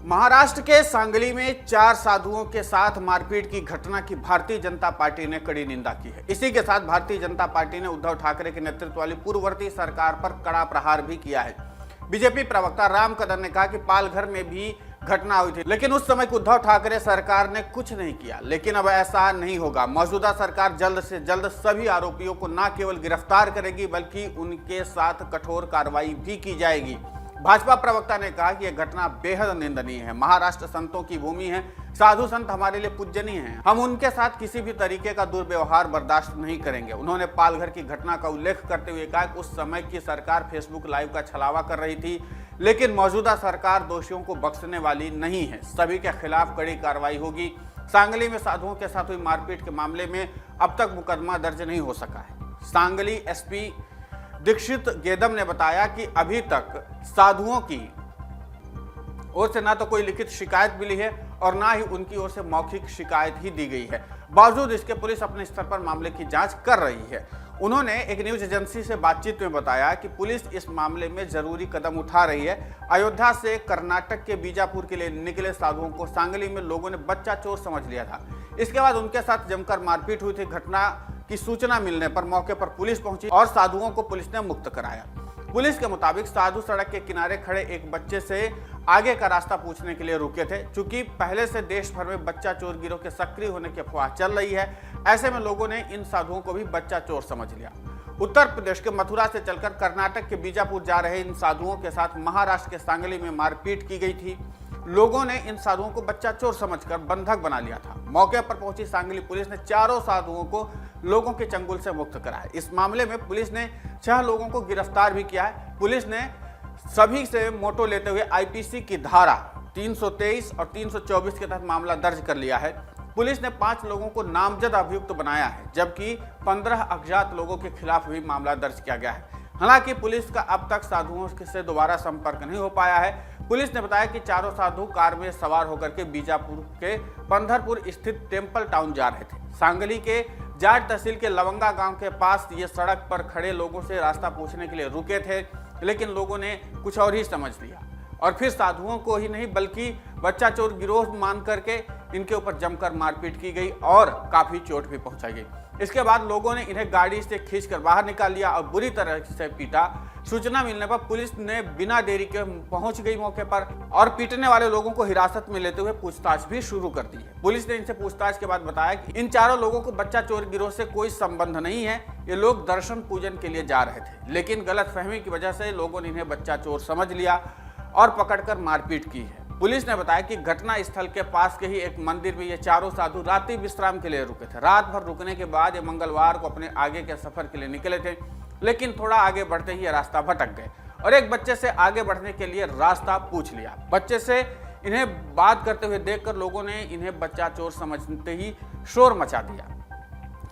महाराष्ट्र के सांगली में 4 साधुओं के साथ मारपीट की घटना की भारतीय जनता पार्टी ने कड़ी निंदा की है। इसी के साथ भारतीय जनता पार्टी ने उद्धव ठाकरे के नेतृत्व वाली पूर्ववर्ती सरकार पर कड़ा प्रहार भी किया है। बीजेपी प्रवक्ता राम कदम ने कहा कि पालघर में भी घटना हुई थी, लेकिन उस समय उद्धव ठाकरे सरकार ने कुछ नहीं किया। लेकिन अब ऐसा नहीं होगा। मौजूदा सरकार जल्द से जल्द सभी आरोपियों को न केवल गिरफ्तार करेगी बल्कि उनके साथ कठोर कार्रवाई भी की जाएगी। भाजपा प्रवक्ता ने कहा कि यह घटना बेहद निंदनीय है। महाराष्ट्र संतों की भूमि है। साधु संत हमारे लिए पूजनीय हैं। हम उनके साथ किसी भी तरीके का दुर्व्यवहार बर्दाश्त नहीं करेंगे। उन्होंने पालघर की घटना का उल्लेख करते हुए कहा कि उस समय की सरकार फेसबुक लाइव का छलावा कर रही थी, लेकिन मौजूदा सरकार दोषियों को बख्शने वाली नहीं है। सभी के खिलाफ कड़ी कार्रवाई होगी। सांगली में साधुओं के साथ हुई मारपीट के मामले में अब तक मुकदमा दर्ज नहीं हो सका है। सांगली एसपी दीक्षित गेदम ने बताया कि अभी तक साधुओं की ओर से ना तो कोई लिखित शिकायत मिली है और ना ही उनकी ओर से मौखिक शिकायत ही दी गई है। बावजूद इसके पुलिस अपने स्तर पर मामले की जांच कर रही है। उन्होंने एक न्यूज एजेंसी से बातचीत में बताया कि पुलिस इस मामले में जरूरी कदम उठा रही है। अयोध्या से कर्नाटक के बीजापुर के लिए निकले साधुओं को सांगली में लोगों ने बच्चा चोर समझ लिया था। इसके बाद उनके साथ जमकर मारपीट हुई थी। घटना की सूचना मिलने पर मौके पर पुलिस पहुंची और साधुओं को पुलिस ने मुक्त कराया। पुलिस के मुताबिक साधु सड़क के किनारे खड़े एक बच्चे से आगे का रास्ता पूछने के लिए रुके थे। चूंकि पहले से देश भर में बच्चा चोर गिरोह के सक्रिय होने की अफवाह चल रही है, ऐसे में लोगों ने इन साधुओं को भी बच्चा चोर समझ लिया। उत्तर प्रदेश के मथुरा से चलकर कर्नाटक के बीजापुर जा रहे इन साधुओं के साथ महाराष्ट्र के सांगली में मारपीट की गई थी। लोगों ने इन साधुओं को बच्चा चोर समझकर बंधक बना लिया था। मौके पर पहुंची सांगली पुलिस ने चारों साधुओं को लोगों के चंगुल से मुक्त कराया। इस मामले में पुलिस ने 6 लोगों को गिरफ्तार भी किया है। पुलिस ने सभी से मोटो लेते हुए आईपीसी की धारा 323 और 324 के तहत मामला दर्ज कर लिया है। पुलिस ने 5 लोगों को नामजद अभियुक्त बनाया है, जबकि 15 अज्ञात लोगों के खिलाफ भी मामला दर्ज किया गया है। हालांकि पुलिस का अब तक साधुओं से दोबारा संपर्क नहीं हो पाया है। पुलिस ने बताया कि चारों साधु कार में सवार होकर के बीजापुर के पंधरपुर स्थित टेम्पल टाउन जा रहे थे। सांगली के जाट तहसील के लवंगा गांव के पास ये सड़क पर खड़े लोगों से रास्ता पूछने के लिए रुके थे, लेकिन लोगों ने कुछ और ही समझ लिया और फिर साधुओं को ही नहीं बल्कि बच्चा चोर गिरोह मान करके इनके ऊपर जमकर मारपीट की गई और काफी चोट भी पहुंचाई गई। इसके बाद लोगों ने इन्हें गाड़ी से खींचकर बाहर निकाल लिया और बुरी तरह से पीटा। सूचना मिलने पर पुलिस ने बिना देरी के पहुंच गई मौके पर और पीटने वाले लोगों को हिरासत में लेते हुए पूछताछ भी शुरू कर दी है। पुलिस ने इनसे पूछताछ के बाद बताया कि इन चारों लोगों को बच्चा चोर गिरोह से कोई संबंध नहीं है। ये लोग दर्शन पूजन के लिए जा रहे थे, लेकिन गलतफहमी की वजह से लोगों ने इन्हें बच्चा चोर समझ लिया और पकड़कर मारपीट की है। पुलिस ने बताया कि घटना स्थल के पास के ही एक मंदिर में ये चारों साधु रात्रि विश्राम के लिए रुके थे। रात भर रुकने के बाद ये मंगलवार को अपने आगे के सफर के लिए निकले थे, लेकिन थोड़ा आगे बढ़ते ही ये रास्ता भटक गए और एक बच्चे से आगे बढ़ने के लिए रास्ता पूछ लिया। बच्चे से इन्हें बात करते हुए देखकर लोगों ने इन्हें बच्चा चोर समझते ही शोर मचा दिया।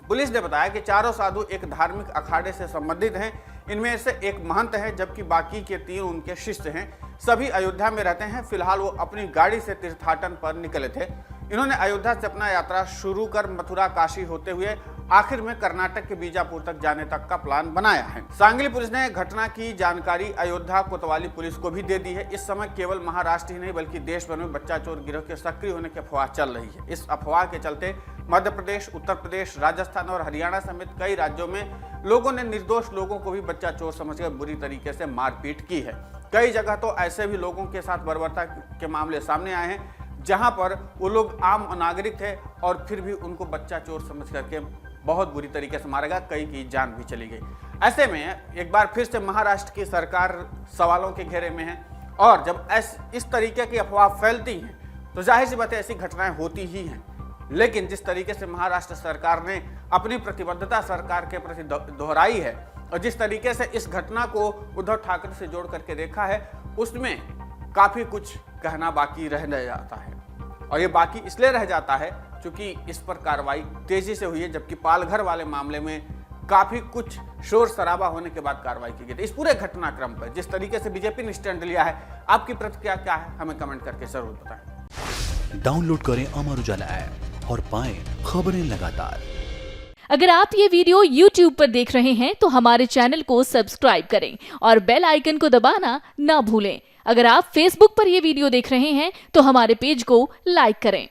पुलिस ने बताया कि चारों साधु एक धार्मिक अखाड़े से संबंधित हैं। इनमें से एक महंत है, जबकि बाकी के 3 उनके शिष्य हैं। सभी अयोध्या में रहते हैं। फिलहाल वो अपनी गाड़ी से तीर्थाटन पर निकले थे। इन्होंने अयोध्या से अपना यात्रा शुरू कर मथुरा काशी होते हुए आखिर में कर्नाटक के बीजापुर तक जाने तक का प्लान बनाया है। सांगली पुलिस ने घटना की जानकारी अयोध्या कोतवाली पुलिस को भी दे दी है। इस समय केवल महाराष्ट्र ही नहीं बल्कि देश भर में बच्चा चोर गिरोह के सक्रिय होने की अफवाह चल रही है। इस अफवाह के चलते मध्य प्रदेश, उत्तर प्रदेश, राजस्थान और हरियाणा समेत कई राज्यों में लोगों ने निर्दोष लोगों को भी बच्चा चोर समझकर बुरी तरीके से मारपीट की है। कई जगह तो ऐसे भी लोगों के साथ बर्बरता के मामले सामने आए हैं, जहां पर वो लोग आम नागरिक थे और फिर भी उनको बच्चा चोर समझ करके बहुत बुरी तरीके से मारा गया। कई की जान भी चली गई। ऐसे में एक बार फिर से महाराष्ट्र की सरकार सवालों के घेरे में है और जब इस तरीके की अफवाह फैलती हैं तो जाहिर सी बात है ऐसी घटनाएं होती ही हैं। लेकिन जिस तरीके से महाराष्ट्र सरकार ने अपनी प्रतिबद्धता सरकार के प्रति दोहराई है और जिस तरीके से इस घटना को उद्धव ठाकरे से जोड़ करके देखा है, उसमें काफी कुछ कहना बाकी रह जाता है। और ये बाकी इसलिए रह जाता है क्योंकि इस पर कार्रवाई तेजी से हुई है, जबकि पालघर वाले मामले में काफी कुछ शोर शराबा होने के बाद कार्रवाई की गई थी। इस पूरे घटनाक्रम पर जिस तरीके से बीजेपी ने स्टैंड लिया है, आपकी प्रतिक्रिया क्या है हमें कमेंट करके जरूर बताएं। डाउनलोड करें अमर उजाला ऐप और पाएं खबरें लगातार। अगर आप ये वीडियो YouTube पर देख रहे हैं तो हमारे चैनल को सब्सक्राइब करें और बेल आइकन को दबाना ना भूलें। अगर आप Facebook पर यह वीडियो देख रहे हैं तो हमारे पेज को लाइक करें